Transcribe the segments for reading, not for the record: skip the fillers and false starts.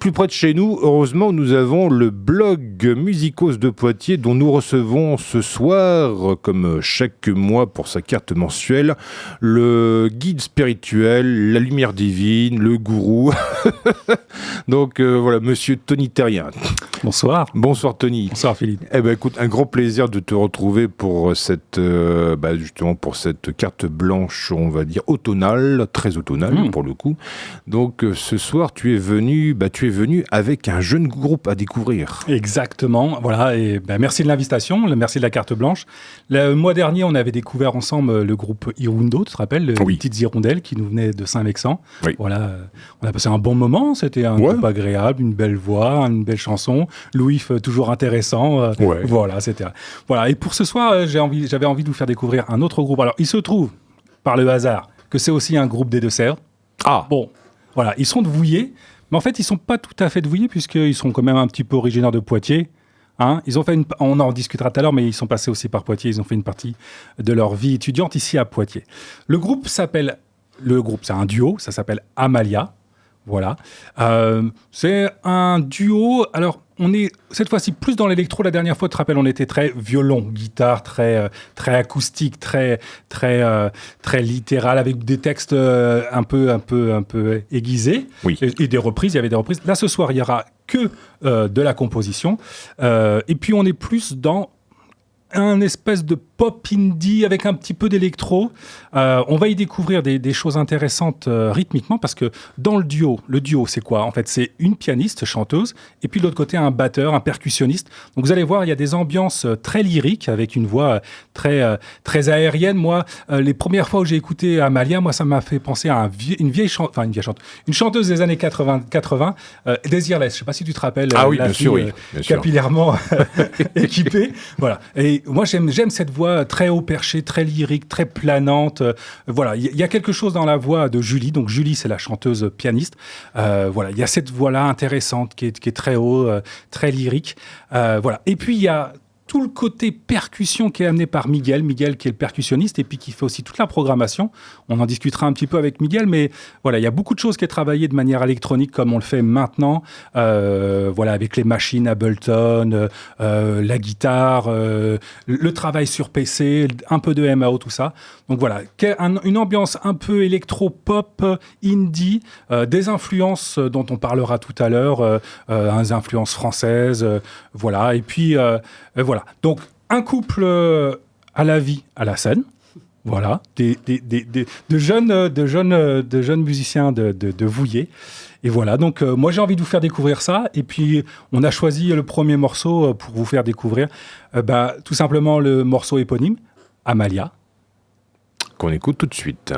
Plus près de chez nous, heureusement, nous avons le blog Musicos de Poitiers dont nous recevons ce soir, comme chaque mois pour sa carte mensuelle, le guide spirituel, la lumière divine, le gourou. Donc voilà, monsieur Tony Terrien. Bonsoir. Bonsoir Tony. Bonsoir Philippe. Eh ben écoute, un grand plaisir de te retrouver pour cette justement pour cette carte blanche, on va dire automnale, très automnale pour le coup. Donc ce soir, tu es venu avec un jeune groupe à découvrir. Exactement. Voilà. Et merci de l'invitation. Merci de la carte blanche. Le mois dernier, on avait découvert ensemble le groupe Hirundo, tu te rappelles, les petites hirondelles qui nous venaient de Saint-Vexan. Oui. Voilà. On a passé un bon moment. C'était un groupe agréable, une belle voix, une belle chanson. Louis toujours intéressant. Voilà, c'était. Voilà. Et pour ce soir, j'avais envie de vous faire découvrir un autre groupe. Alors, il se trouve, par le hasard, que c'est aussi un groupe des Deux-Sèvres. Ah. Bon. Voilà. Ils sont de Vouillé. Mais en fait, ils ne sont pas tout à fait de Vouillé, puisqu'ils sont quand même un petit peu originaires de Poitiers. Hein, ils ont fait on en discutera tout à l'heure, mais ils sont passés aussi par Poitiers. Ils ont fait une partie de leur vie étudiante ici à Poitiers. Le groupe, c'est un duo, ça s'appelle Amalia. Voilà. C'est un duo. Alors, on est cette fois-ci plus dans l'électro. La dernière fois, tu te rappelles, on était très violon, guitare, très acoustique, très littéral, avec des textes un peu aiguisés. Oui. Et des reprises. Il y avait des reprises. Là, ce soir, il y aura que de la composition. Et puis, on est plus dans un espèce de pop indie avec un petit peu d'électro. On va y découvrir des choses intéressantes rythmiquement, parce que dans le duo, c'est quoi ? En fait, c'est une pianiste, chanteuse, et puis de l'autre côté, un batteur, un percussionniste. Donc vous allez voir, il y a des ambiances très lyriques, avec une voix très aérienne. Moi, les premières fois où j'ai écouté Amalia, moi, ça m'a fait penser à une chanteuse des années 80, Desireless. Je ne sais pas si tu te rappelles. Ah oui, bien sûr, oui. Capillairement équipée. Voilà. Et moi, j'aime cette voix très haut perché, très lyrique, très planante. Voilà, il y a quelque chose dans la voix de Julie. Donc Julie, c'est la chanteuse pianiste. Voilà, il y a cette voix-là intéressante qui est très haut, très lyrique. Voilà. Et puis il y a tout le côté percussion qui est amené par Miguel qui est le percussionniste et puis qui fait aussi toute la programmation. On en discutera un petit peu avec Miguel, mais voilà, il y a beaucoup de choses qui est travaillées de manière électronique comme on le fait maintenant, voilà, avec les machines Ableton, la guitare, le travail sur PC, un peu de MAO, tout ça. Donc voilà, une ambiance un peu électro-pop, indie, des influences dont on parlera tout à l'heure, des influences françaises, voilà, et puis voilà. Donc, un couple à la vie, à la scène. Voilà. De jeunes musiciens de Vouillé. Et voilà. Donc, moi, j'ai envie de vous faire découvrir ça. Et puis, on a choisi le premier morceau pour vous faire découvrir tout simplement le morceau éponyme, Amalia. Qu'on écoute tout de suite.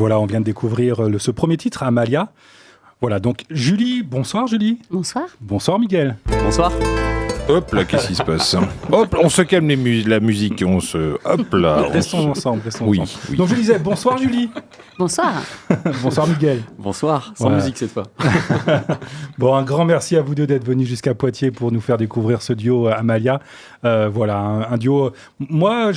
voilà, on vient de découvrir ce premier titre, Amalia. Voilà, donc Julie, bonsoir Julie. Bonsoir. Bonsoir Miguel. Bonsoir. Hop là, qu'est-ce qui se passe? Hop, on se calme la musique, on se... Hop là. Restons ensemble, Oui. Donc je disais, bonsoir Julie. Bonsoir. Bonsoir Miguel. Bonsoir, sans musique cette fois. Bon, un grand merci à vous deux d'être venus jusqu'à Poitiers pour nous faire découvrir ce duo Amalia. Voilà, un duo... Moi,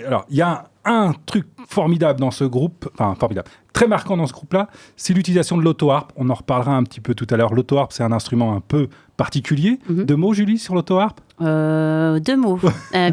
alors, il y a un truc formidable dans ce groupe, enfin formidable, très marquant dans ce groupe-là, c'est l'utilisation de l'auto-harpe. On en reparlera un petit peu tout à l'heure. L'auto-harpe, c'est un instrument un peu particulier. Deux mots, Julie, sur l'auto-harpe? 2 mots.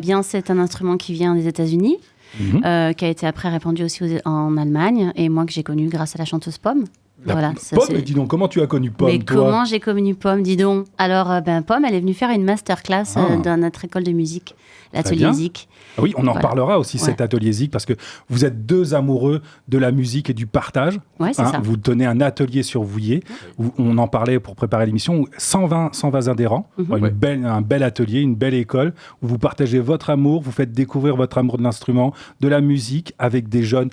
Bien, c'est un instrument qui vient des États-Unis, qui a été après répandu aussi en Allemagne, et moi que j'ai connu grâce à la chanteuse Pomme. Voilà, Pomme, dis donc, comment tu as connu Pomme, Mais toi? comment j'ai connu Pomme, dis donc. Alors, Pomme, elle est venue faire une masterclass dans notre école de musique, l'atelier Zik. Ah oui, on en reparlera aussi, cet atelier Zik, parce que vous êtes deux amoureux de la musique et du partage. Ouais, c'est ça. Vous tenez un atelier sur Vouillé, où on en parlait pour préparer l'émission, 120 adhérents, un bel atelier, une belle école, où vous partagez votre amour, vous faites découvrir votre amour de l'instrument, de la musique, avec des jeunes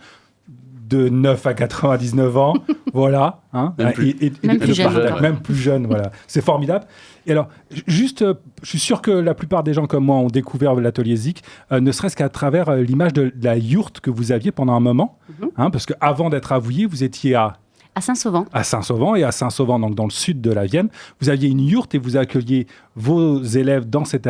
de 9 à 99 ans, voilà. Hein, même plus jeune, voilà. C'est formidable. Et alors, juste, je suis sûr que la plupart des gens comme moi ont découvert l'atelier Zik, ne serait-ce qu'à travers l'image de la yourte que vous aviez pendant un moment, parce qu'avant d'être à Vouillé, vous étiez à Saint-Sauvant. À Saint-Sauvant, et à Saint-Sauvant, donc dans le sud de la Vienne, vous aviez une yourte et vous accueilliez vos élèves dans cette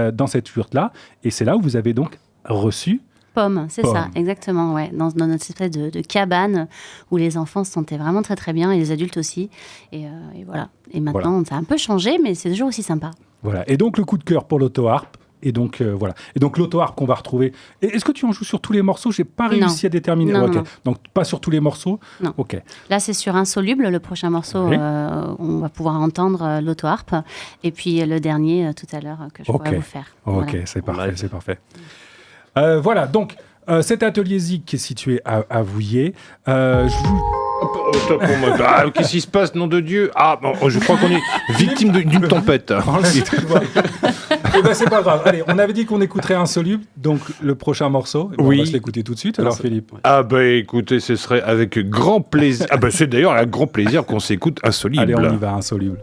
yourte-là, et c'est là où vous avez donc reçu Pomme, c'est ça, exactement, ouais. Dans notre espèce de cabane où les enfants se sentaient vraiment très très bien et les adultes aussi. Et voilà. Et maintenant, ça a un peu changé, mais c'est toujours aussi sympa. Voilà. Et donc le coup de cœur pour l'auto-harpe. Et donc voilà. Et donc l'auto-harpe qu'on va retrouver. Est-ce que tu en joues sur tous les morceaux? J'ai pas réussi à déterminer. Non, okay. non. Donc pas sur tous les morceaux. Non. Ok. Là c'est sur Insoluble, le prochain morceau. On va pouvoir entendre l'auto-harpe. Et puis le dernier tout à l'heure que je pourrais vous faire. Ok, voilà. c'est parfait, c'est parfait. Voilà, donc cet atelier Zik qui est situé à Vouillé, je vous... Qu'est-ce qui se passe, nom de Dieu? Ah, bon, je crois qu'on est victime d'une tempête. Eh ben c'est pas grave. Allez, on avait dit qu'on écouterait Insoluble, donc le prochain morceau. On va se l'écouter tout de suite. Alors Philippe. Ah bah écoutez, ce serait avec grand plaisir. Ah bah c'est d'ailleurs un grand plaisir qu'on s'écoute Insoluble. Allez, on y va, Insoluble.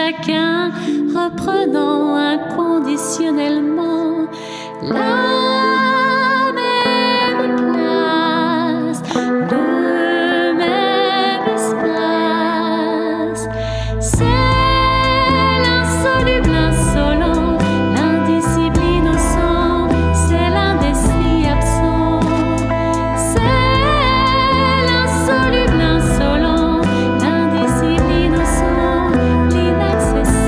chacun, reprenant inconditionnellement la même place, le même espace. C'est l'insoluble insolent, l'indicible innocent, c'est l'indécis absent. C'est l'insoluble insolent, l'indicible innocent, l'inaccessible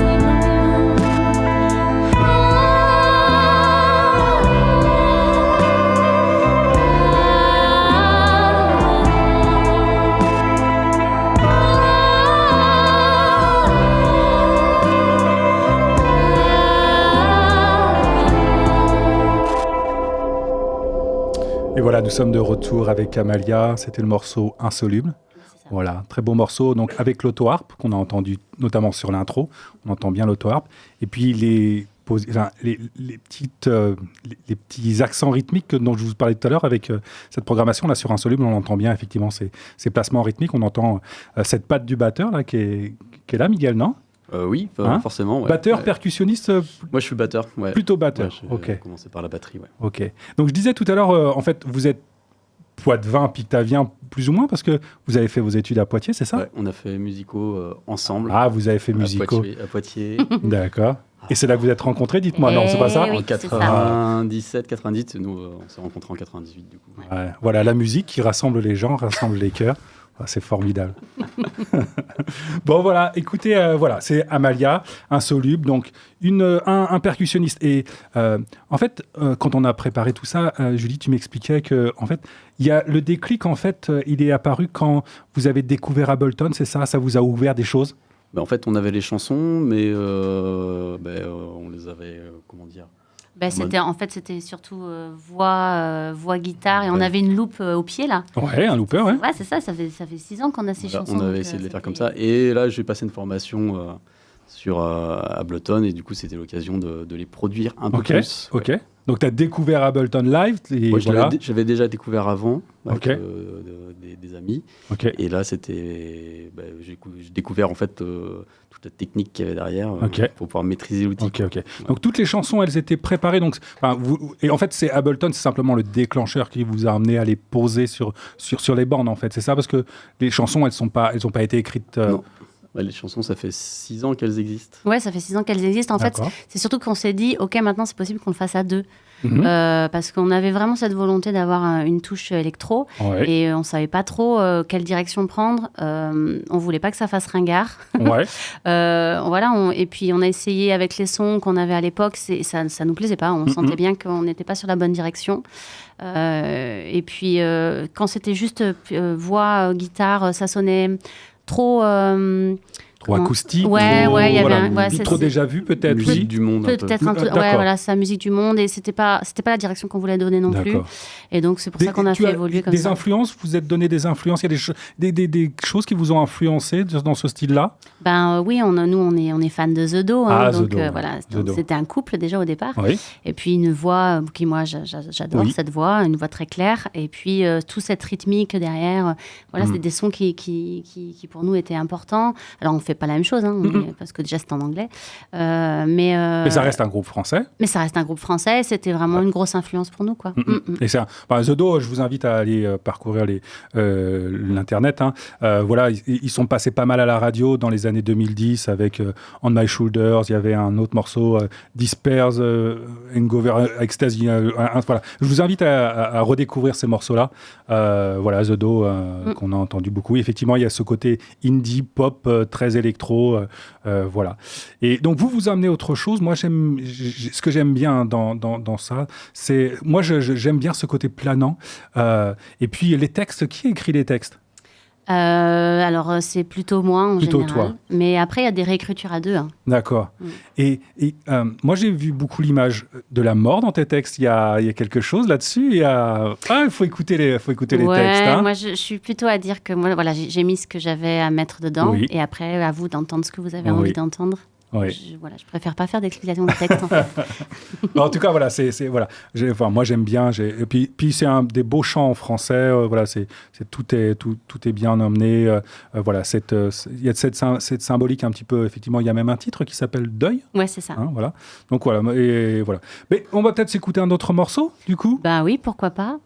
Et voilà, nous sommes de retour avec Amalia. C'était le morceau Insoluble. Voilà, très beau morceau. Donc avec l'auto-harpe qu'on a entendu notamment sur l'intro, on entend bien l'auto-harpe. Et puis les petits accents rythmiques dont je vous parlais tout à l'heure avec cette programmation là sur Insoluble, on entend bien effectivement ces placements rythmiques. On entend cette patte du batteur là qui est là, Miguel, non? Oui, forcément. Ouais. Batteur, percussionniste Moi, je suis batteur. Ouais. Plutôt batteur. Ouais, ok. J'ai commencé par la batterie. Ouais. Ok. Donc je disais tout à l'heure, en fait, vous êtes poitevin, pictavien, plus ou moins, parce que vous avez fait vos études à Poitiers, c'est ça? Ouais, on a fait musicaux ensemble. Ah, vous avez fait musicaux. À Poitiers. D'accord. Et c'est là que vous êtes rencontrés, dites-moi. Non, c'est pas ça? Oui, En 97, 98, nous, on s'est rencontrés en 98, du coup. Ouais. Voilà, la musique qui rassemble les gens, rassemble les cœurs. Ah, c'est formidable. Bon, voilà, écoutez, voilà, c'est Amalia, Insoluble, donc un percussionniste. Et en fait, quand on a préparé tout ça, Julie, tu m'expliquais que, en fait, il y a le déclic, en fait, il est apparu quand vous avez découvert Ableton, c'est ça? Ça vous a ouvert des choses? En fait, on avait les chansons, mais on les avait, comment dire? C'était surtout voix, guitare, et on avait une loupe au pied là. Ouais, un looper, ouais. Ouais, c'est ça, ça fait 6 ans qu'on a ces chansons. On avait essayé de les faire comme ça. Et là, j'ai passé une formation sur Ableton, et du coup, c'était l'occasion de les produire un peu plus. Ok. Donc, tu as découvert Ableton Live. Et moi, voilà. j'avais déjà découvert avant, avec des amis. Okay. Et là, j'ai découvert en fait toute la technique qu'il y avait derrière pour pouvoir maîtriser l'outil. Ok. Donc, toutes les chansons, elles étaient préparées. Donc, et en fait, Ableton, c'est simplement le déclencheur qui vous a amené à les poser sur les bandes, en fait. C'est ça, parce que les chansons, elles ont pas été écrites... Non. Les chansons, ça fait 6 ans qu'elles existent. Ouais, ça fait 6 ans qu'elles existent. En fait, c'est surtout qu'on s'est dit, OK, maintenant, c'est possible qu'on le fasse à deux. Parce qu'on avait vraiment cette volonté d'avoir une touche électro. Ouais. Et on ne savait pas trop quelle direction prendre. On ne voulait pas que ça fasse ringard. Ouais. Et puis, on a essayé avec les sons qu'on avait à l'époque. Ça ne nous plaisait pas. On sentait bien qu'on n'était pas sur la bonne direction. Et puis, quand c'était juste voix, guitare, ça sonnait... trop acoustique, il y avait trop déjà vu peut-être, musique du monde, peut-être un peu. C'est la musique du monde, et c'était pas la direction qu'on voulait donner non plus. Et donc c'est pour ça qu'on a fait évoluer comme ça. Des influences, vous êtes donné des influences, il y a des choses qui vous ont influencé dans ce style-là? Oui, nous on est fans de The Do, donc c'était un couple déjà au départ. Oui. Et puis une voix qui moi j'adore cette voix, une voix très claire, et puis toute cette rythmique derrière. C'était des sons qui pour nous étaient importants. Alors on fait pas la même chose, parce que déjà c'est en anglais. Mais ça reste un groupe français. C'était vraiment une grosse influence pour nous, quoi. Et The Do, je vous invite à aller parcourir l'internet. Ils sont passés pas mal à la radio dans les années 2010 avec On My Shoulders. Il y avait un autre morceau, Disperse, Hangover, Ecstasy. Je vous invite à redécouvrir ces morceaux-là. The Do qu'on a entendu beaucoup. Et effectivement, il y a ce côté indie pop très électro, voilà. Et donc vous amenez autre chose. Moi, ce que j'aime bien dans ça, c'est j'aime bien ce côté planant. Et puis les textes, qui écrit les textes? Alors c'est plutôt moi en général. Toi. Mais après il y a des réécritures à deux. D'accord. Et moi j'ai vu beaucoup l'image de la mort dans tes textes. Il y a quelque chose là-dessus. Il faut écouter les textes. Moi je suis plutôt à dire que moi j'ai mis ce que j'avais à mettre dedans, et après à vous d'entendre ce que vous avez envie d'entendre. Oui. Je préfère pas faire d'explication de texte en fait. En tout cas, voilà, voilà. Moi, j'aime bien. Et puis c'est un des beaux chants en français. Voilà, tout est bien emmené. Voilà, il y a cette symbolique un petit peu. Effectivement, il y a même un titre qui s'appelle Deuil. Ouais, c'est ça. Hein, voilà. Donc voilà, et voilà. Mais on va peut-être s'écouter un autre morceau, du coup. Bah oui, pourquoi pas.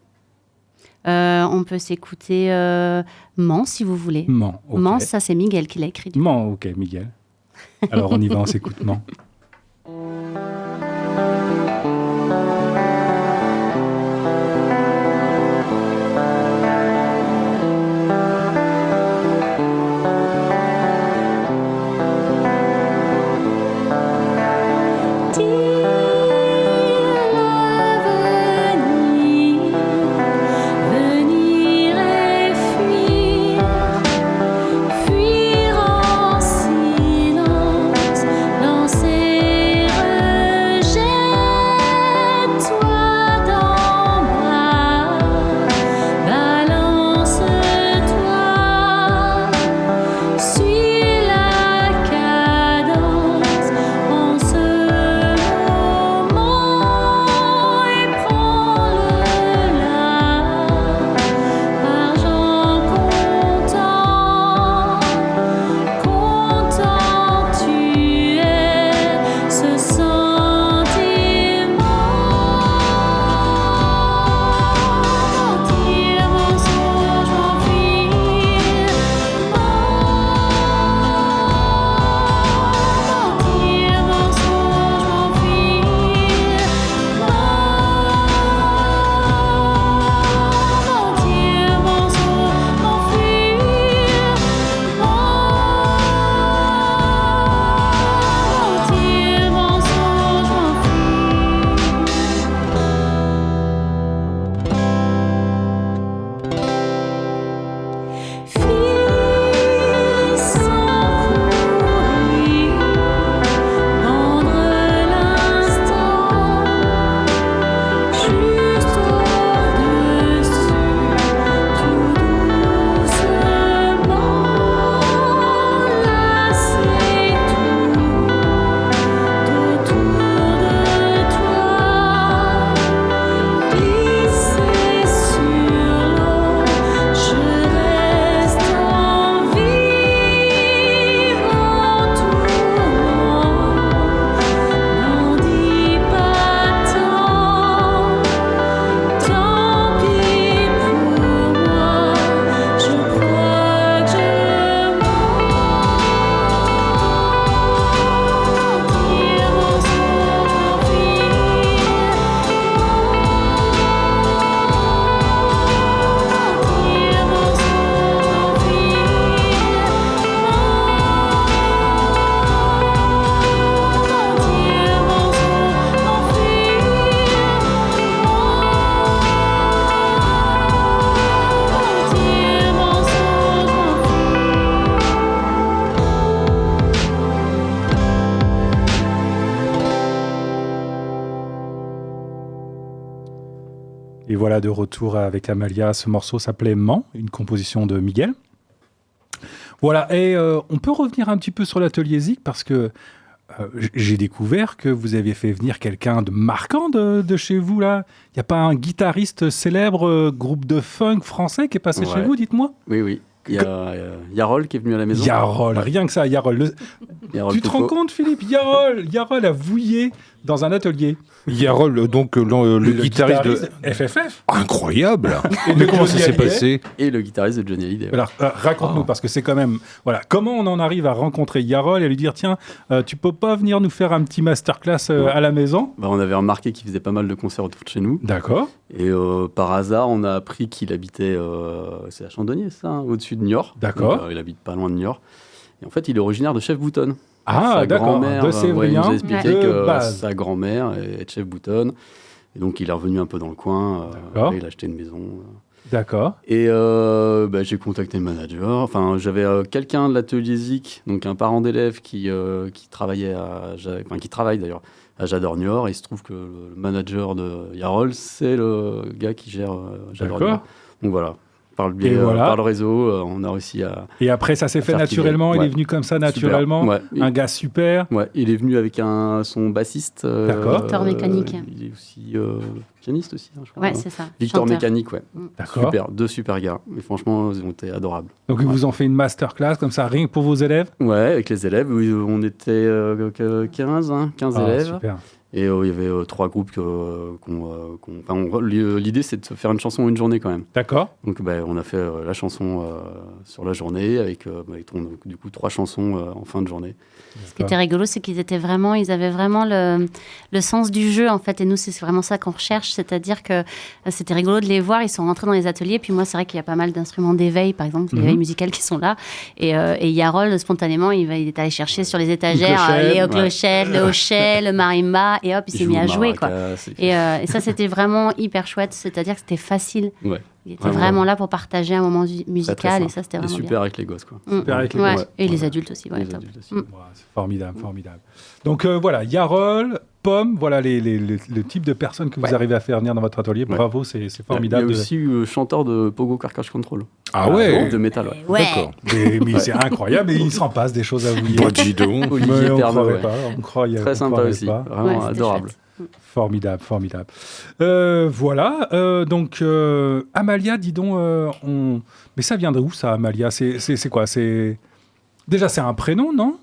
On peut s'écouter Mans si vous voulez. Mans, ok. Mans, ça c'est Miguel qui l'a écrit. Mans, ok, Miguel. Alors on y va, on s'écoute Mans. Et voilà, de retour avec Amalia. Ce morceau s'appelait Mans, une composition de Miguel. Voilà, et on peut revenir un petit peu sur l'atelier Zik parce que j'ai découvert que vous aviez fait venir quelqu'un de marquant de chez vous, là. Il n'y a pas un guitariste célèbre, groupe de funk français qui est passé chez vous, dites-moi? Oui, oui. Il y a Yarol qui est venu à la maison. Yarol, rien que ça, Yarol. Tu te rends compte, Philippe? Yarol a vouillé dans un atelier. Yarol, donc le guitariste de FFF. Incroyable. Mais comment ça s'est passé? Et le guitariste de Johnny Hallyday. Alors, raconte-nous, parce que c'est quand même... Voilà, comment on en arrive à rencontrer Yarol et lui dire, tiens, tu peux pas venir nous faire un petit masterclass à la maison? On avait remarqué qu'il faisait pas mal de concerts autour de chez nous. D'accord. Et par hasard, on a appris qu'il habitait... c'est à Chandonnier, ça, hein, au-dessus de Niort. D'accord. Donc, il habite pas loin de Niort. Et en fait, il est originaire de Chef-Boutonne. Ah, d'accord, de Sévrien, il nous a expliqué que base. sa grand-mère est chef Boutonne. Et donc, il est revenu un peu dans le coin. Il a acheté une maison. D'accord. Et j'ai contacté le manager. Enfin, j'avais quelqu'un de l'atelier Zik, donc un parent d'élève qui travaillait qui travaille d'ailleurs à Jador Niort. Et il se trouve que le manager de Yarol, c'est le gars qui gère Jador Niort. Donc voilà. par le biais, par le réseau, on a réussi à... Et après, ça s'est fait naturellement, il est venu comme ça naturellement, un gars super. Ouais, il est venu avec son bassiste. D'accord. Victor Mécanique. Il est aussi pianiste aussi, je crois. Ouais, c'est ça. Victor Chanteur. Mécanique, ouais. D'accord. Super, 2 super gars. Et franchement, ils ont été adorables. Donc, ils vous ont fait une masterclass comme ça, rien que pour vos élèves? Ouais, avec les élèves. On était 15 élèves. Super. Et il y avait 3 groupes l'idée, c'est de faire une chanson en une journée quand même. D'accord. Donc, on a fait la chanson sur la journée avec du coup 3 chansons en fin de journée. Ce qui était rigolo, c'est ils avaient vraiment le sens du jeu, en fait. Et nous, c'est vraiment ça qu'on recherche. C'est-à-dire que c'était rigolo de les voir. Ils sont rentrés dans les ateliers. Puis moi, c'est vrai qu'il y a pas mal d'instruments d'éveil, par exemple, l'éveil musical qui sont là. Et Yarol, spontanément, il est allé chercher sur les étagères les clochettes, le hochet, le marimba. Et hop, il s'est mis à jouer, quoi. Et ça, c'était vraiment hyper chouette. C'est-à-dire que c'était facile. Ouais. Il était vraiment là pour partager un moment musical. Et ça, c'était vraiment super bien. avec les gosses, quoi. Super avec les gosses. Et les adultes aussi. Les adultes aussi. C'est formidable, formidable. Donc voilà, Yarol, Pomme, voilà le type de personnes que vous arrivez à faire venir dans votre atelier. Bravo, c'est formidable. Il y a aussi eu chanteur de Pogo Carcass Control. Ah ouais, de métal. Ouais. D'accord. Mais c'est incroyable, et il s'en passe des choses à vous dire. Bon, dis donc. Olivier Pernot, On croyait très sympa aussi, vraiment adorable. Chouette. Formidable, formidable. Voilà, donc Amalia, dis donc, mais ça vient d'où ça, Amalia? C'est quoi? Déjà, c'est un prénom, non?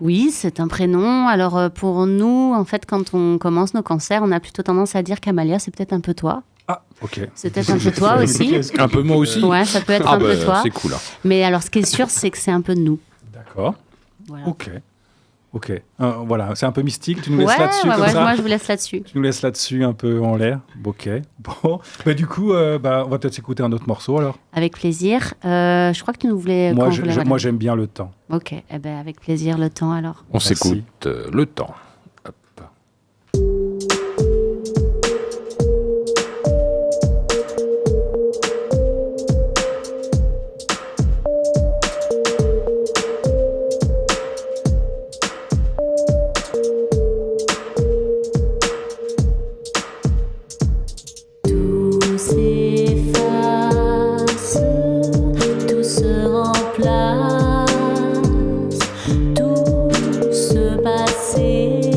Oui, c'est un prénom. Alors pour nous, en fait, quand on commence nos concerts, on a plutôt tendance à dire qu'Amalia, c'est peut-être un peu toi. Ah, ok. C'est peut-être un peu toi aussi. Un peu moi aussi. Ouais, ça peut être un peu toi. C'est cool. Hein. Mais alors, ce qui est sûr, c'est que c'est un peu de nous. D'accord. Voilà. Ok. Voilà, c'est un peu mystique. Tu nous laisses là-dessus comme ça? Moi, je vous laisse là-dessus. Tu nous laisses là-dessus un peu en l'air. Ok. Bon. Du coup, on va peut-être écouter un autre morceau alors. Avec plaisir. Je crois que tu nous voulais... Moi, j'aime bien le temps. Ok. Eh ben, avec plaisir, le temps alors. On s'écoute le temps. Hop. Tout s'efface, tout se remplace, tout se passé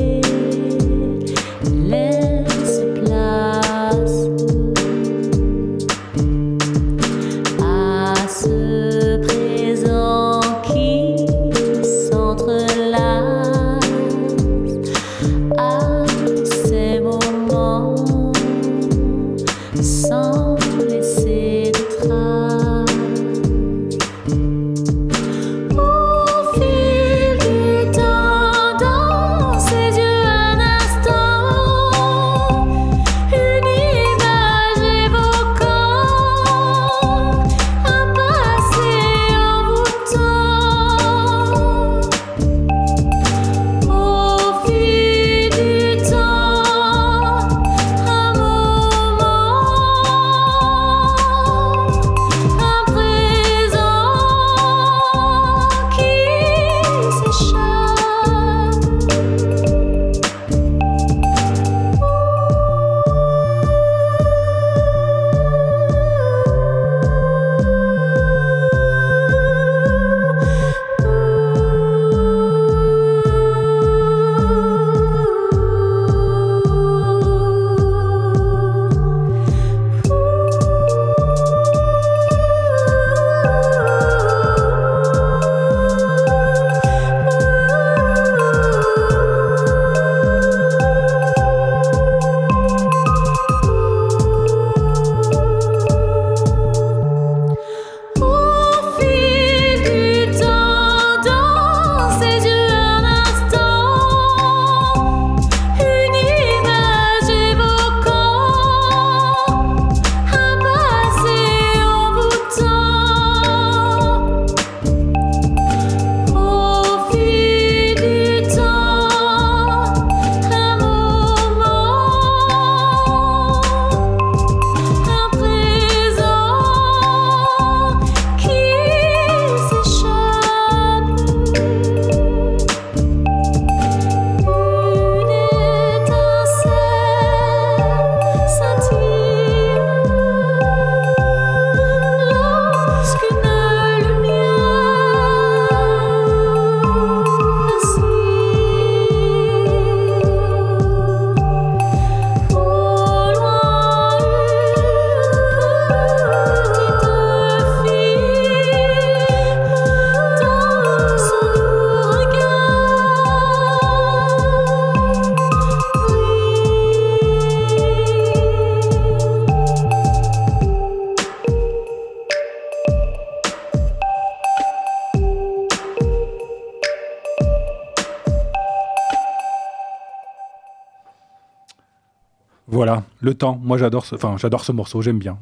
Voilà, le temps. Moi, j'adore ce morceau, j'aime bien.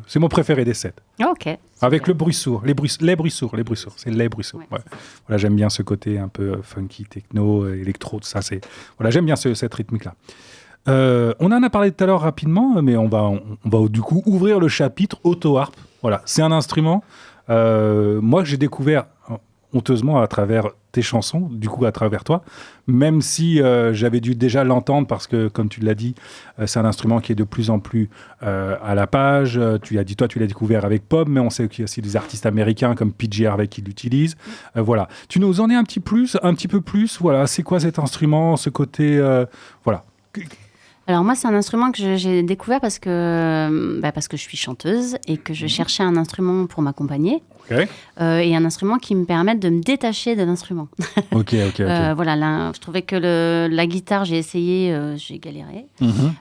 C'est mon préféré des 7. Ok. Avec le bruit sourd, les bruits sourds. C'est les bruits sourds. Ouais. Voilà, j'aime bien ce côté un peu funky, techno, électro, tout ça. Voilà, j'aime bien cette rythmique-là. On en a parlé tout à l'heure rapidement, mais on va du coup ouvrir le chapitre auto-harpe. Voilà, c'est un instrument, moi, que j'ai découvert honteusement à travers tes chansons, du coup à travers toi, même si j'avais dû déjà l'entendre parce que, comme tu l'as dit, c'est un instrument qui est de plus en plus à la page. Tu l'as découvert avec Pomme, mais on sait qu'il y a aussi des artistes américains comme PJ Harvey qui l'utilisent. Voilà. Tu nous en dis un petit peu plus. Voilà, c'est quoi cet instrument, ce côté, voilà. Alors moi, c'est un instrument que j'ai découvert parce que je suis chanteuse et que je cherchais un instrument pour m'accompagner. Okay. Et un instrument qui me permette de me détacher de l'instrument. Ok. Voilà, je trouvais que la guitare, j'ai essayé, j'ai galéré.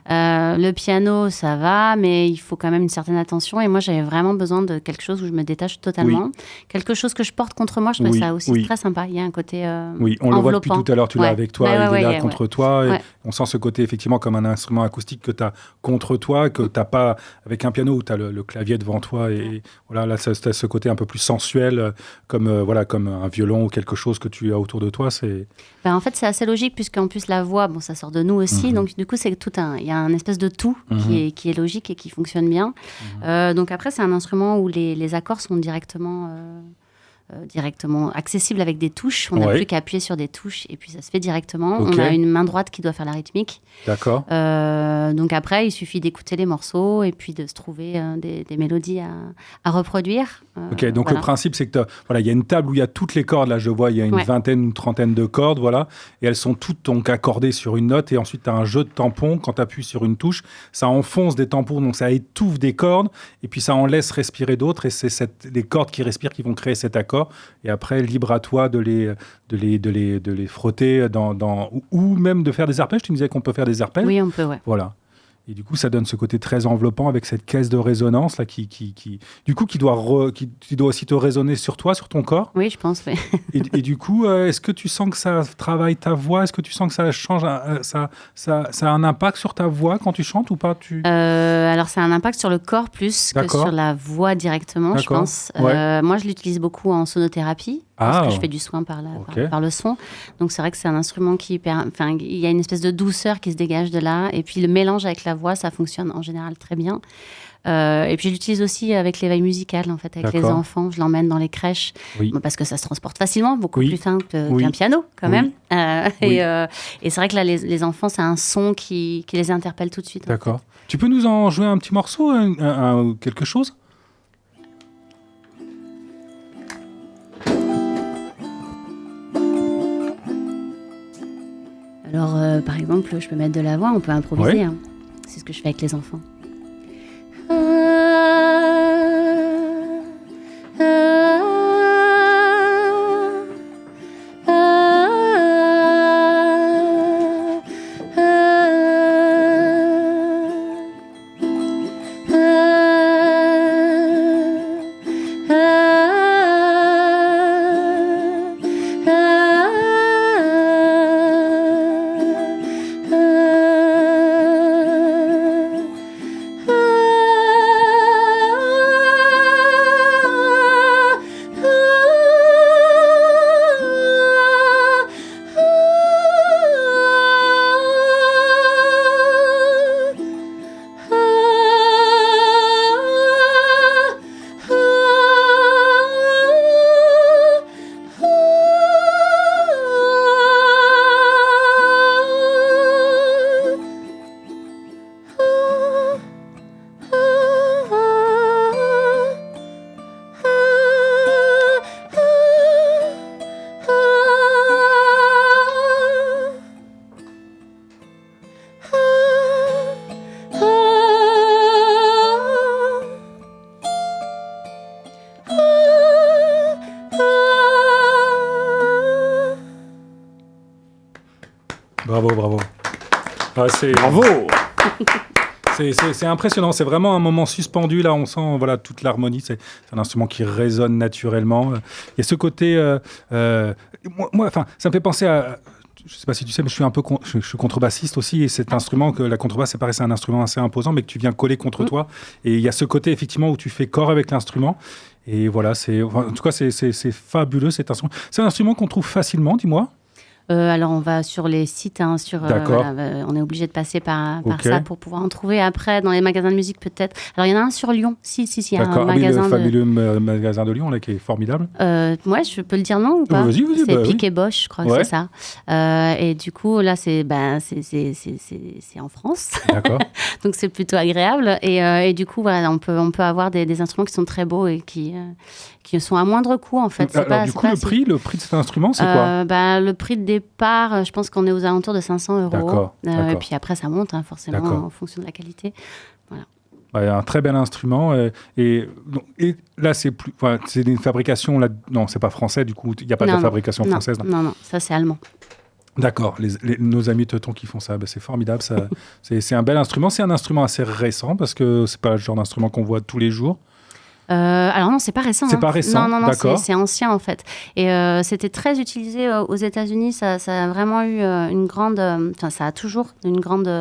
Le piano, ça va, mais il faut quand même une certaine attention. Et moi, j'avais vraiment besoin de quelque chose où je me détache totalement. Oui. Quelque chose que je porte contre moi, je trouvais ça aussi très sympa. Il y a un côté oui, on enveloppant. le voit depuis tout à l'heure, tu l'as avec toi, il est là contre toi. Et ouais. On sent ce côté, effectivement, comme un instrument acoustique que tu as contre toi, que tu n'as pas avec un piano où tu as le clavier devant toi. Et voilà, là, tu as ce côté un peu plus sensuel, comme un violon ou quelque chose que tu as autour de toi. En fait, c'est assez logique, puisqu'en plus, la voix, ça sort de nous aussi. Donc, du coup, c'est il y a un espèce de tout qui est logique et qui fonctionne bien. Donc, après, c'est un instrument où les accords sont directement accessible avec des touches. On n'a plus qu'à appuyer sur des touches et puis ça se fait directement. Okay. On a une main droite qui doit faire la rythmique. D'accord. Donc après, il suffit d'écouter les morceaux et puis de se trouver des mélodies à reproduire. Ok, donc le principe, c'est que il y a une table où il y a toutes les cordes. Là, je vois, il y a une vingtaine ou trentaine de cordes, voilà, et elles sont toutes donc accordées sur une note. Et ensuite, tu as un jeu de tampons. Quand tu appuies sur une touche, ça enfonce des tampons, donc ça étouffe des cordes. Et puis ça en laisse respirer d'autres. Et c'est les cordes qui respirent qui vont créer cet accord. Et après, libre à toi de les frotter ou même de faire des arpèges. Tu me disais qu'on peut faire des arpèges. Oui, on peut, ouais. Voilà. Et du coup, ça donne ce côté très enveloppant avec cette caisse de résonance là, qui doit aussi te résonner sur toi, sur ton corps. Oui, je pense, oui. Et du coup, est-ce que tu sens que ça travaille ta voix ? Est-ce que tu sens que ça change, ça a un impact sur ta voix quand tu chantes ou pas Alors, ça a un impact sur le corps plus que sur la voix directement, je pense. Moi, je l'utilise beaucoup en sonothérapie. Parce que je fais du soin par le son. Donc, c'est vrai que c'est un instrument il y a une espèce de douceur qui se dégage de là. Et puis, le mélange avec la voix, ça fonctionne en général très bien. Et puis, je l'utilise aussi avec l'éveil musical, en fait, avec les enfants. Je l'emmène dans les crèches parce que ça se transporte facilement, beaucoup plus fin qu'un piano, quand même. Et c'est vrai que là, les enfants, c'est un son qui les interpelle tout de suite. D'accord. En fait. Tu peux nous en jouer un petit morceau, quelque chose ? Alors, par exemple, je peux mettre de la voix, on peut improviser. Hein. C'est ce que je fais avec les enfants. Bravo. Bravo. C'est impressionnant, c'est vraiment un moment suspendu, là on sent toute l'harmonie, c'est un instrument qui résonne naturellement. Il y a ce côté, ça me fait penser à je sais pas si tu sais, mais je suis contrebassiste aussi, et cet instrument, que la contrebasse, c'est pareil, c'est un instrument assez imposant, mais que tu viens coller contre toi. Et il y a ce côté, effectivement, où tu fais corps avec l'instrument. Et voilà, en tout cas, c'est fabuleux, cet instrument. C'est un instrument qu'on trouve facilement, dis-moi. Alors, on va sur les sites, on est obligé de passer par ça pour pouvoir en trouver après dans les magasins de musique peut-être. Alors, il y en a un sur Lyon, il y a un magasin le fabuleux magasin de Lyon là, qui est formidable. Ouais, je peux le dire non ou pas? Vas-y, c'est Pic et Bosch, je crois que c'est ça. Et du coup, là, c'est en France. D'accord. Donc, c'est plutôt agréable. Et du coup, voilà, on peut avoir des instruments qui sont très beaux et qui sont à moindre coût, en fait. Le prix de cet instrument, c'est quoi? Le prix de départ, je pense qu'on est aux alentours de 500 €. D'accord. Et puis après, ça monte, forcément, en fonction de la qualité. Voilà. Ouais, un très bel instrument. Et là, c'est une fabrication... Là, non, c'est pas français, du coup, il n'y a pas de fabrication française. Non, ça, c'est allemand. D'accord, nos amis teutons qui font ça, c'est formidable. C'est un bel instrument. C'est un instrument assez récent, parce que c'est pas le genre d'instrument qu'on voit tous les jours. Alors non, c'est pas récent. C'est pas récent, non, d'accord. c'est ancien en fait. Et c'était très utilisé aux États-Unis. Ça a vraiment eu ça a toujours une grande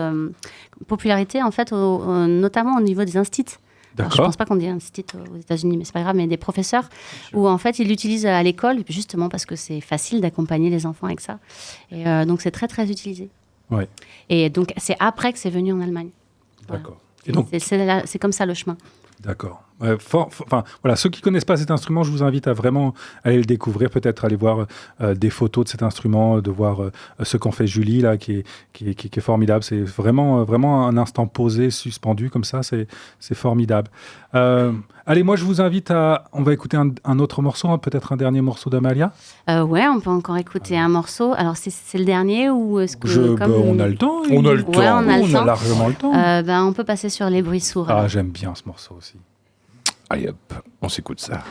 popularité en fait, notamment au niveau des instituts. Alors, je pense pas qu'on dit institut aux États-Unis, mais c'est pas grave. Mais des professeurs où en fait ils l'utilisent à l'école justement parce que c'est facile d'accompagner les enfants avec ça. Et donc c'est très très utilisé. Ouais. Et donc c'est après que c'est venu en Allemagne. D'accord. Voilà. Et donc c'est comme ça le chemin. D'accord. Voilà, ceux qui ne connaissent pas cet instrument, je vous invite à vraiment aller le découvrir, peut-être aller voir des photos de cet instrument, de voir ce qu'en fait Julie, là, qui est formidable. C'est vraiment, vraiment un instant posé, suspendu, comme ça, c'est formidable. Allez, moi, je vous invite on va écouter un autre morceau, peut-être un dernier morceau d'Amalia. Ouais, on peut encore écouter un morceau. Alors, c'est le dernier ou est-ce que... on a le temps. On a le temps. Ouais, on a largement le temps. On peut passer sur Les Bruits Sourds. Ah, j'aime bien ce morceau aussi. Allez hop, on s'écoute ça.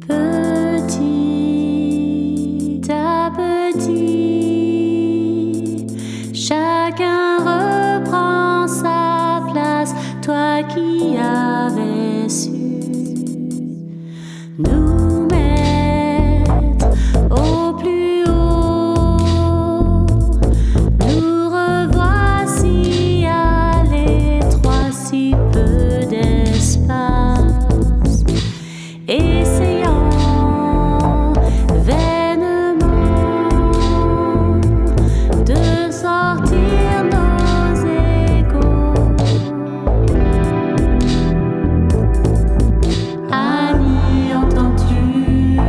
Petit à petit, chacun reprend sa place. Toi qui avais su nous mettre au plus haut, nous revoici à l'étroit, si peu d'espace, essayant vainement de sortir nos égaux. Annie, entends-tu?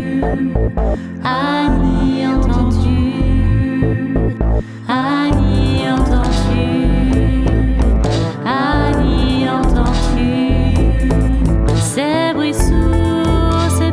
Annie, entends-tu? Annie, entends-tu? Annie, entends-tu? Ces bruits sourds, ces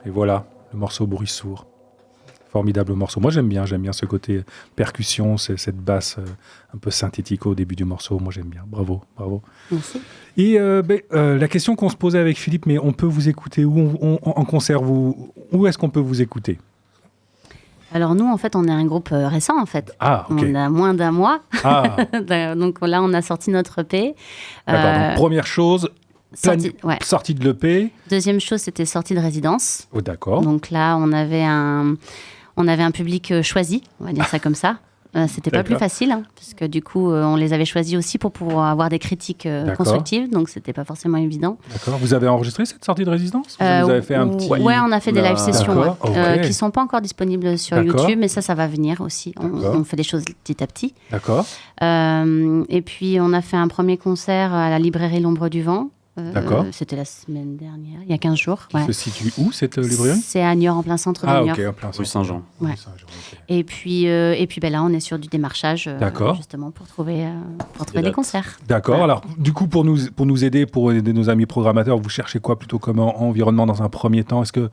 Et voilà, le morceau Bruit sourd. Formidable morceau. Moi, j'aime bien ce côté percussion, cette basse un peu synthétique au début du morceau. Moi, j'aime bien. Bravo. Merci. Et la question qu'on se posait avec Philippe, mais on peut vous écouter où en concert où est-ce qu'on peut vous écouter? Alors nous, en fait, on est un groupe récent, en fait. Ah, ok. On a moins d'un mois. Ah, Donc là, on a sorti notre EP. d'accord. Donc, première chose, sortie de l'EP. Deuxième chose, c'était sortie de résidence. Oh, d'accord. Donc là, on avait un public choisi, on va dire ça comme ça. C'était pas D'accord. plus facile, hein, parce que du coup, on les avait choisis aussi pour pouvoir avoir des critiques constructives, donc c'était pas forcément évident. D'accord. Vous avez enregistré cette sortie de résidence? Vous avez fait un petit... Ouais, on a fait des live sessions D'accord, ok. qui sont pas encore disponibles sur D'accord. YouTube, mais ça va venir aussi. On fait des choses petit à petit. D'accord. Et puis, on a fait un premier concert à la librairie L'Ombre du Vent. D'accord. C'était la semaine dernière, il y a 15 jours. Qui se situe où, cette librairie? C'est à Niort, en plein centre de Niort. Ok, en plein Rue Saint-Jean. Ouais. Rue Saint-Jean, ok. Et puis là, on est sur du démarchage, D'accord. justement, pour trouver des dates. concerts. D'accord. Voilà. Alors, du coup, pour nous aider, pour aider nos amis programmateurs, vous cherchez quoi plutôt comme environnement dans un premier temps? Est-ce que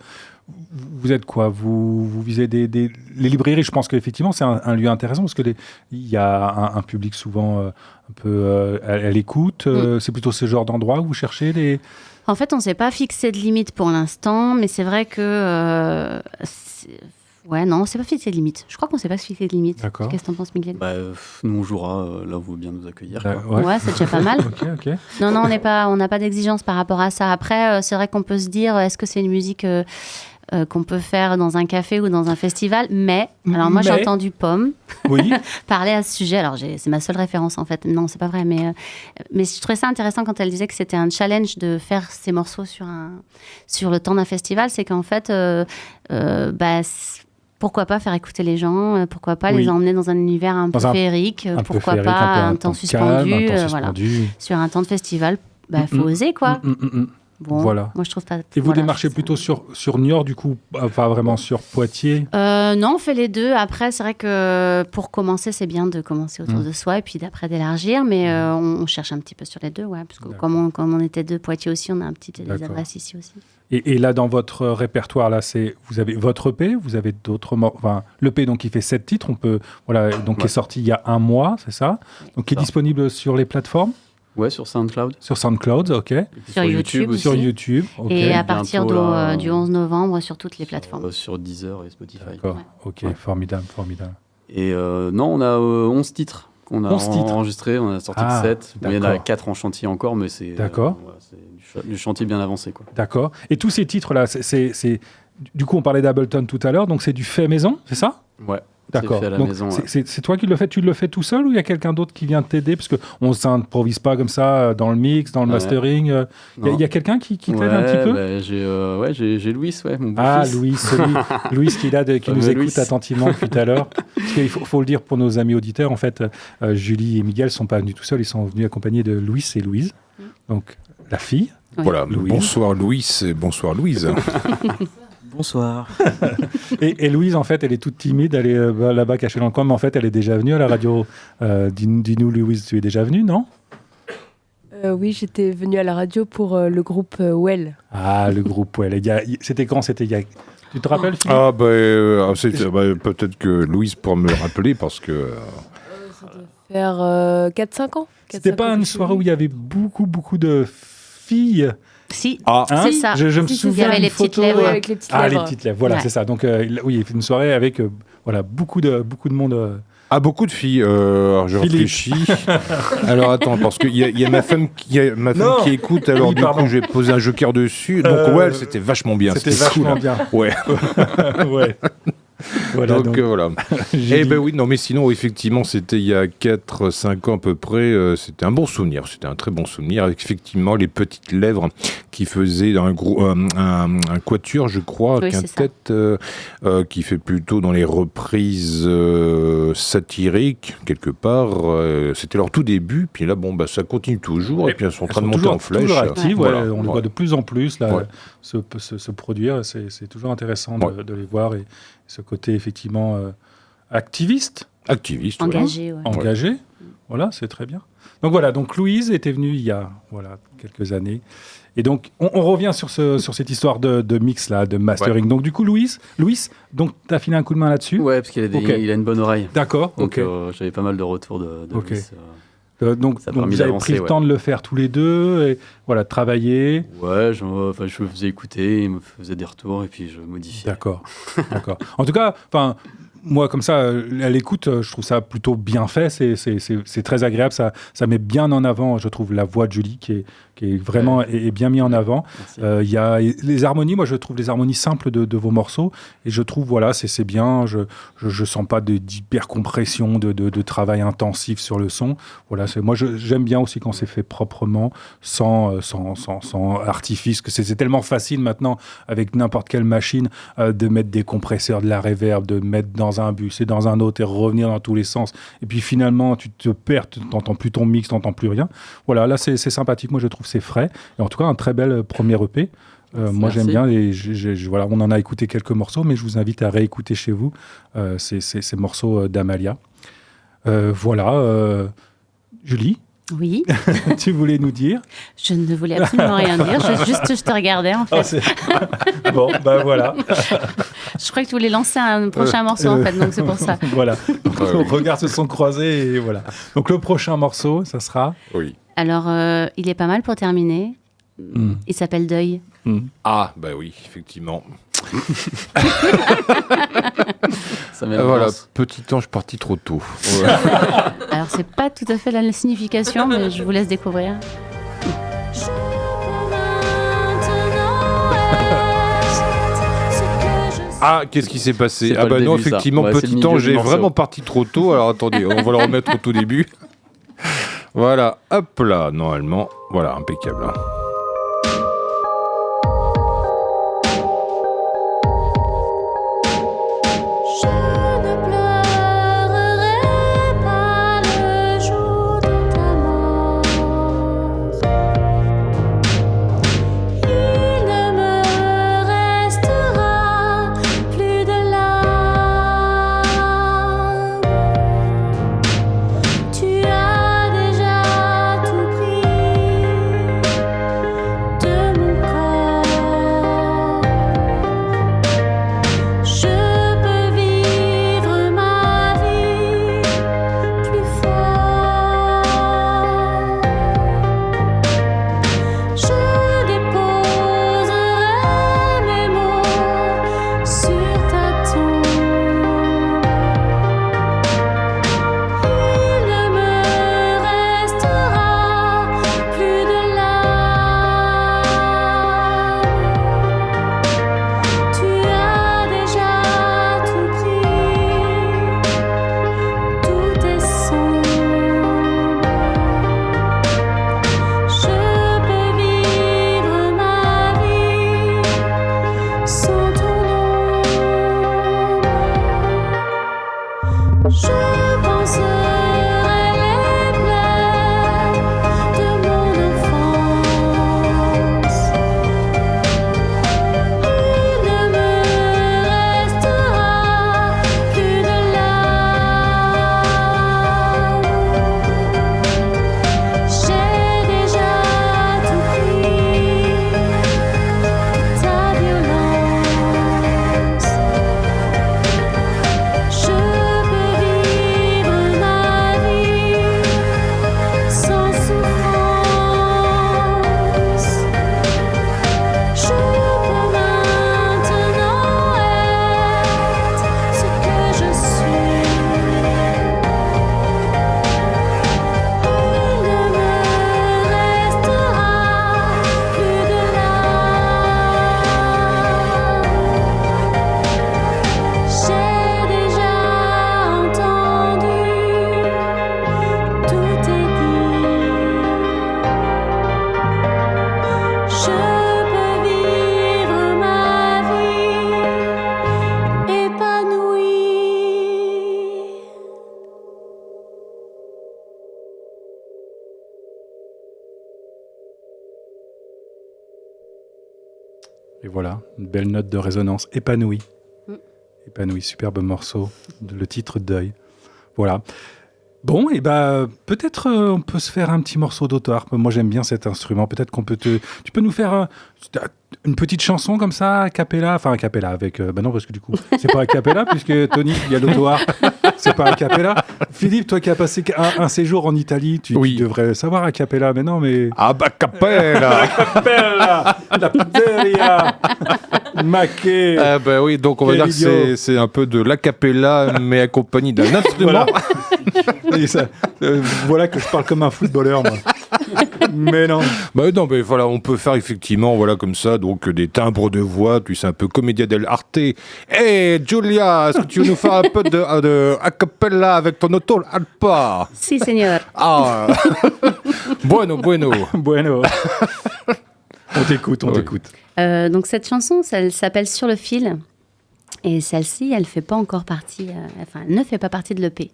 vous êtes quoi? Vous visez les librairies? Je pense qu'effectivement, c'est un lieu intéressant parce que il y a un public souvent un peu à l'écoute. C'est plutôt ce genre d'endroit où vous cherchez les... En fait, on ne s'est pas fixé de limite pour l'instant, mais c'est vrai que... Ouais, non, on ne s'est pas fixé de limite. Je crois qu'on ne s'est pas fixé de limite. D'accord. Qu'est-ce que t'en penses, Miguel? Nous, on jouera là où vous bien nous accueillir. Quoi. Ouais, c'est déjà pas mal. Ok. Non, on n'a pas d'exigence par rapport à ça. Après, c'est vrai qu'on peut se dire, est-ce que c'est une musique qu'on peut faire dans un café ou dans un festival? Alors moi, j'ai entendu Pomme Oui. parler à ce sujet. Alors, c'est ma seule référence, en fait. Non, c'est pas vrai, mais je trouvais ça intéressant quand elle disait que c'était un challenge de faire ces morceaux sur le temps d'un festival. C'est qu'en fait, pourquoi pas faire écouter les gens, pourquoi pas les emmener dans un univers un peu féerique, pourquoi pas un temps suspendu, sur un temps de festival. Faut oser, quoi. Bon, voilà. Moi, je trouve pas. Et vous démarchez plutôt sur Niort, du coup, pas vraiment sur Poitiers? Non, on fait les deux. Après, c'est vrai que pour commencer, c'est bien de commencer autour de soi et puis d'après d'élargir. Mais on cherche un petit peu sur les deux, ouais. Parce que comme on était deux Poitiers aussi, on a un petit des adresses ici aussi. Et là, dans votre répertoire, là, vous avez votre EP, vous avez d'autres morceaux. Enfin, l'EP, donc, il fait 7 titres. Qui est sorti il y a un mois, c'est ça? Donc, qui est disponible sur les plateformes? Ouais, sur SoundCloud. Sur SoundCloud, ok. Sur YouTube aussi. Sur YouTube, ok. Et à partir du 11 novembre, sur toutes les plateformes. Sur Deezer et Spotify. D'accord, ok, formidable. Et non, on a 11 titres qu'on a enregistrés, on a sorti 7. Il y en a 4 en chantier encore, mais c'est du chantier bien avancé, quoi. D'accord. Et tous ces titres-là, du coup, on parlait d'Ableton tout à l'heure, donc c'est du fait maison, c'est ça? Ouais. D'accord. Fait à la donc maison, c'est toi qui le fais, tu le fais tout seul ou il y a quelqu'un d'autre qui vient t'aider? Parce qu'on ne s'improvise pas comme ça dans le mix, dans le mastering. Il y a quelqu'un qui t'aide un petit peu? J'ai Louis, mon beau-fils. Ah, Louis qui nous écoute attentivement depuis tout à l'heure. Parce qu'il faut le dire pour nos amis auditeurs, en fait, Julie et Miguel ne sont pas venus tout seuls, ils sont venus accompagnés de Louis et Louise. Donc, la fille. Oui. Voilà, Louise. Bonsoir Louis et bonsoir Louise. Bonsoir. Et Louise, en fait, elle est toute timide, elle est là-bas cachée dans le coin, mais en fait, elle est déjà venue à la radio. Dis-nous, Louise, tu es déjà venue, non? Oui, j'étais venue à la radio pour le groupe Well. Ah, le groupe Well. C'était quand? Tu te rappelles, Philippe? Peut-être que Louise pourra me le rappeler parce que... Ça doit faire 4-5 ans. C'était pas une soirée où il y avait beaucoup de filles? Si, c'est ça. Je me souviens il y avait les petites lèvres. Avec les petites lèvres. Les petites lèvres, voilà, c'est ça. Donc, oui, il y a une soirée avec beaucoup de monde. beaucoup de filles. Alors, je réfléchis. Alors, attends, parce qu'il y a ma femme qui écoute. Alors, Oui, du coup, je vais poser un joker dessus. Donc, c'était vachement bien. C'était vachement cool. bien. Ouais. Ouais. Voilà, donc. Oui, non, mais sinon, effectivement, c'était il y a 4-5 ans à peu près. C'était un bon souvenir. C'était un très bon souvenir avec effectivement les petites lèvres qui faisaient un quatuor, je crois, quintet, qui fait plutôt dans les reprises satiriques, quelque part. C'était leur tout début. Puis là, ça continue toujours. Et puis, elles sont en train de monter en flèche. Toujours actives, Voilà. On les voit de plus en plus là, se produire. C'est toujours intéressant de les voir. Et ce côté, effectivement, activiste, Activiste. Engagé, ouais. Engagé. Voilà, c'est très bien. Donc voilà, donc Louise était venue il y a quelques années. Et donc, on revient sur cette histoire de mix, là, de mastering. Ouais. Donc du coup, Louis, donc tu as filé un coup de main là-dessus ? Ouais, parce qu'il a une bonne oreille. D'accord, donc j'avais pas mal de retours de okay. Louis. Donc vous avez pris le temps de le faire tous les deux, et voilà, travailler. Ouais, je me faisais écouter, il me faisait des retours, et puis je modifiais. D'accord. En tout cas, moi, comme ça, à l'écoute, je trouve ça plutôt bien fait. C'est très agréable. Ça met bien en avant, je trouve, la voix de Julie qui est vraiment est bien mis en avant. Il y a les harmonies. Moi, je trouve les harmonies simples de vos morceaux. Et je trouve, voilà, c'est bien. Je sens pas d'hypercompression, de travail intensif sur le son. Voilà, moi, j'aime bien aussi quand c'est fait proprement, sans artifice. Que c'est tellement facile maintenant, avec n'importe quelle machine, de mettre des compresseurs, de la reverb, de mettre dans un bus et dans un autre et revenir dans tous les sens. Et puis finalement, tu te perds, tu n'entends plus ton mix, tu n'entends plus rien. Voilà, là, c'est sympathique. Moi, je trouve c'est frais. Et en tout cas, un très bel premier EP. Moi, j'aime bien. Et voilà, on en a écouté quelques morceaux, mais je vous invite à réécouter chez vous ces morceaux d'Amalia. Voilà. Julie ? Oui. Tu voulais nous dire ? Je ne voulais absolument rien dire. Je te regardais, en fait. Bon, voilà. Je crois que tu voulais lancer un prochain morceau, en fait, donc c'est pour ça. Voilà. Donc, nos regards se sont croisés et voilà. Donc, le prochain morceau, ça sera ? Oui. Alors, il est pas mal pour terminer. Il s'appelle Deuil. Ah, bah oui, effectivement. Voilà, petit ange parti trop tôt. Ouais. Alors, c'est pas tout à fait la signification, mais je vous laisse découvrir. Ah, qu'est-ce qui s'est passé ? Ah bah non, effectivement, petit ange est vraiment parti trop tôt. Alors attendez, on va le remettre au tout début. Voilà, hop là, normalement, voilà, impeccable. Et voilà, une belle note de résonance, épanouie. Épanouie, superbe morceau, le titre Deuil. Voilà. Bon, et peut-être on peut se faire un petit morceau d'auto-harpe. Moi, j'aime bien cet instrument. Peut-être qu'on peut tu peux nous faire une petite chanson comme ça, a cappella. Enfin, a cappella avec... non, parce que du coup, c'est pas a cappella, puisque Tony, il y a l'auto-harpe. C'est pas a cappella. Philippe, toi qui as passé un séjour en Italie, tu devrais savoir a cappella. Mais non, mais... Ah bah cappella. A cappella. La pizzeria. Maquet. Ah bah oui, donc on va dire que c'est un peu de l'a cappella, mais accompagné d'un instrument. Voilà que je parle comme un footballeur, moi. Mais non. Bah non, mais voilà, on peut faire effectivement, voilà, comme ça, donc des timbres de voix, tu sais, un peu comédia dell'arte. Hey, Giulia, est-ce que tu veux nous faire un peu de a cappella avec ton auto-harpe? Si, señor. Ah, bueno. On t'écoute. Donc cette chanson, elle s'appelle Sur le fil. Et celle-ci, elle fait pas encore partie... elle ne fait pas partie de l'EP.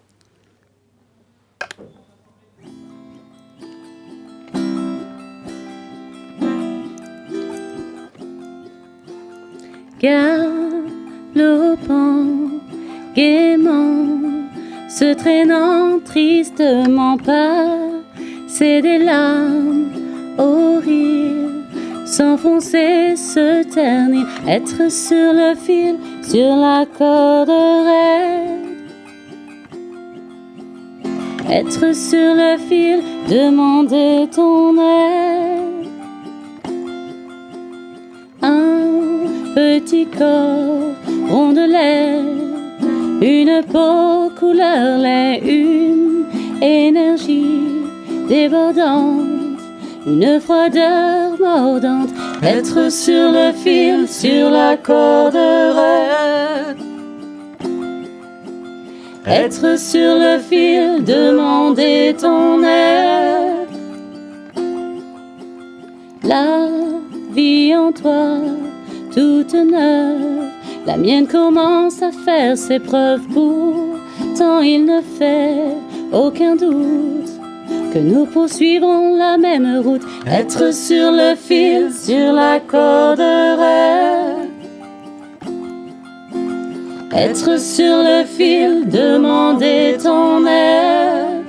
Galopant, gaiement, se traînant tristement pas, c'est des larmes au rire, s'enfoncer, se ternir, être sur le fil, sur la corde raide. Être sur le fil, demander ton aide. Un petit corps rondelet, une peau couleur lait, une énergie débordante, une froideur mordante. Être sur le fil, sur la corde raide. Être sur le fil, demander ton aide. La vie en toi, toute neuve, la mienne commence à faire ses preuves. Pourtant il ne fait aucun doute que nous poursuivrons la même route. Être sur le fil, sur la corde raide. Être sur le fil, demander ton aide.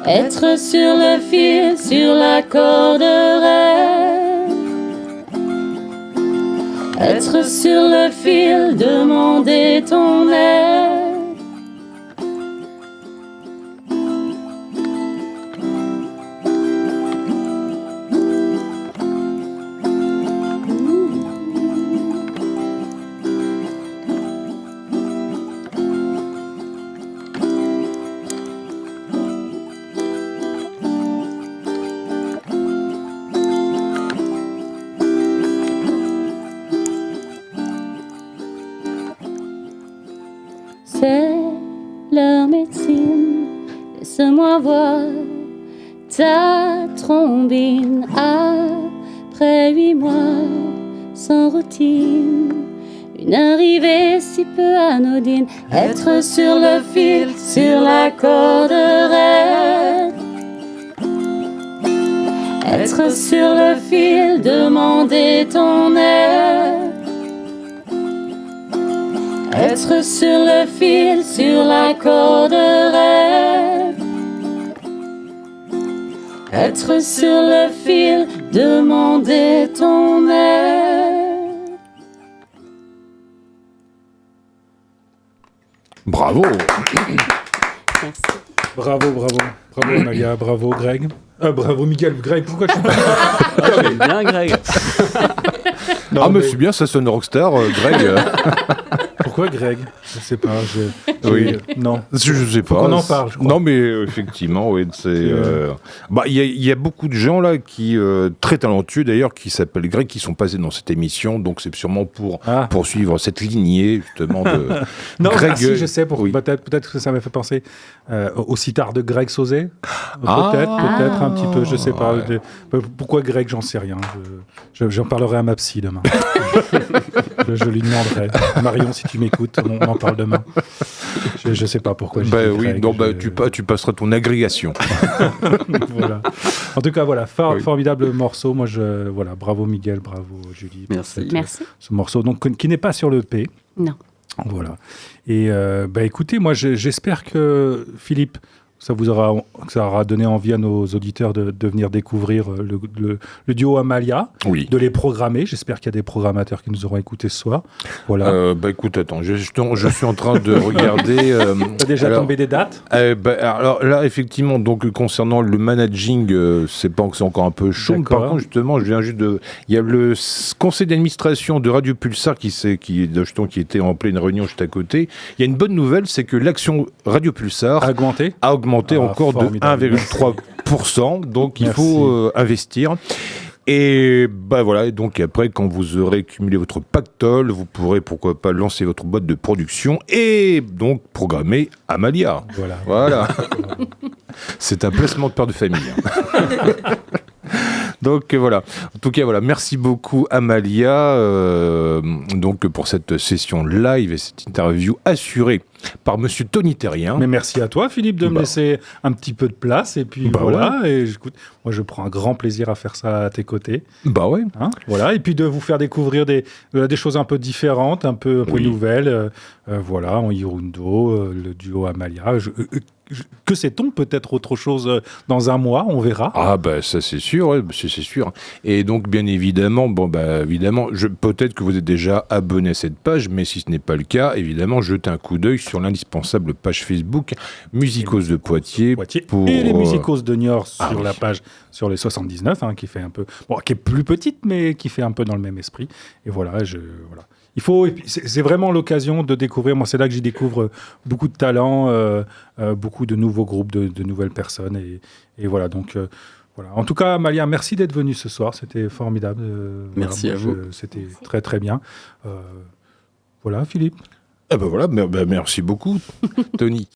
Être sur le fil, sur la corde raide. Être sur le fil, demander ton aide. C'est leur médecine, laisse-moi voir ta trombine. Après 8 mois sans routine, une arrivée si peu anodine. Être sur le fil, sur la corde raide. Être sur le fil, demander ton aide. Être sur le fil, sur la corde raide. Être sur le fil, demander ton aide. Bravo. Merci. Bravo Amalia, bravo Greg. Bravo Miguel, Greg, pourquoi tu J'aime bien Greg. Non, mais c'est bien, ça sonne rockstar, Greg. Pourquoi Greg? Je sais pas. Oui. Non. Je sais pas. On en parle, je crois. Non, mais effectivement, oui. Il y a beaucoup de gens là qui très talentueux d'ailleurs qui s'appellent Greg qui sont passés dans cette émission, donc c'est sûrement pour poursuivre cette lignée justement de. Non, Greg. Si, je sais. Oui. Peut-être que ça m'a fait penser au sitar de Greg Sauzet. Peut-être un petit peu. Je sais pas. Pourquoi Greg? J'en sais rien. J'en parlerai à ma psy demain. je lui demanderai. Marion, si tu m'écoutes, on en parle demain. Je sais pas pourquoi. Oui, Greg, tu passeras ton agrégation. Voilà. En tout cas, voilà, formidable morceau. Moi, bravo Miguel, bravo Julie. Merci. Merci. Ce morceau, donc qui n'est pas sur le P. Non. Voilà. Et écoutez, moi j'espère que Philippe, ça aura donné envie à nos auditeurs de venir découvrir le duo Amalia, de les programmer. J'espère qu'il y a des programmateurs qui nous auront écoutés ce soir. Voilà. Écoute, attends, je suis en train de regarder. T'as déjà tombé des dates alors là, effectivement, donc concernant le managing, c'est encore un peu chaud. Par contre, justement, je viens juste de. Il y a le conseil d'administration de Radio Pulsar qui était en pleine réunion juste à côté. Il y a une bonne nouvelle, c'est que l'action Radio Pulsar a augmenté encore formidable. De 1,3%, donc il faut investir. Et voilà, et donc après, quand vous aurez cumulé votre pactole, vous pourrez pourquoi pas lancer votre boîte de production et donc programmer Amalia. Voilà. C'est un placement de père de famille. Donc voilà. En tout cas, voilà. Merci beaucoup Amalia donc pour cette session live et cette interview assurée par Monsieur Tony Terrien. Mais merci à toi Philippe de me laisser un petit peu de place et puis voilà. Ouais. Et écoute, moi je prends un grand plaisir à faire ça à tes côtés. Voilà. Et puis de vous faire découvrir des choses un peu différentes, un peu nouvelles. Voilà, en Hirundo, le duo Amalia. Que sait-on? Peut-être autre chose dans un mois, on verra. Ça c'est sûr, c'est sûr. Et donc bien évidemment, peut-être que vous êtes déjà abonné à cette page, mais si ce n'est pas le cas, évidemment, jetez un coup d'œil sur l'indispensable page Facebook Musicos de Poitiers. Et les Musicos de Niort sur la page sur les 79, qui fait un peu, qui est plus petite, mais qui fait un peu dans le même esprit. Et voilà, il faut, c'est vraiment l'occasion de découvrir. Moi, c'est là que j'y découvre beaucoup de talents, beaucoup de nouveaux groupes, de nouvelles personnes. Et voilà, donc voilà. En tout cas, Amalia, merci d'être venue ce soir. C'était formidable. Merci à vous. C'était très, très bien. Voilà, Philippe. Merci beaucoup, Tony.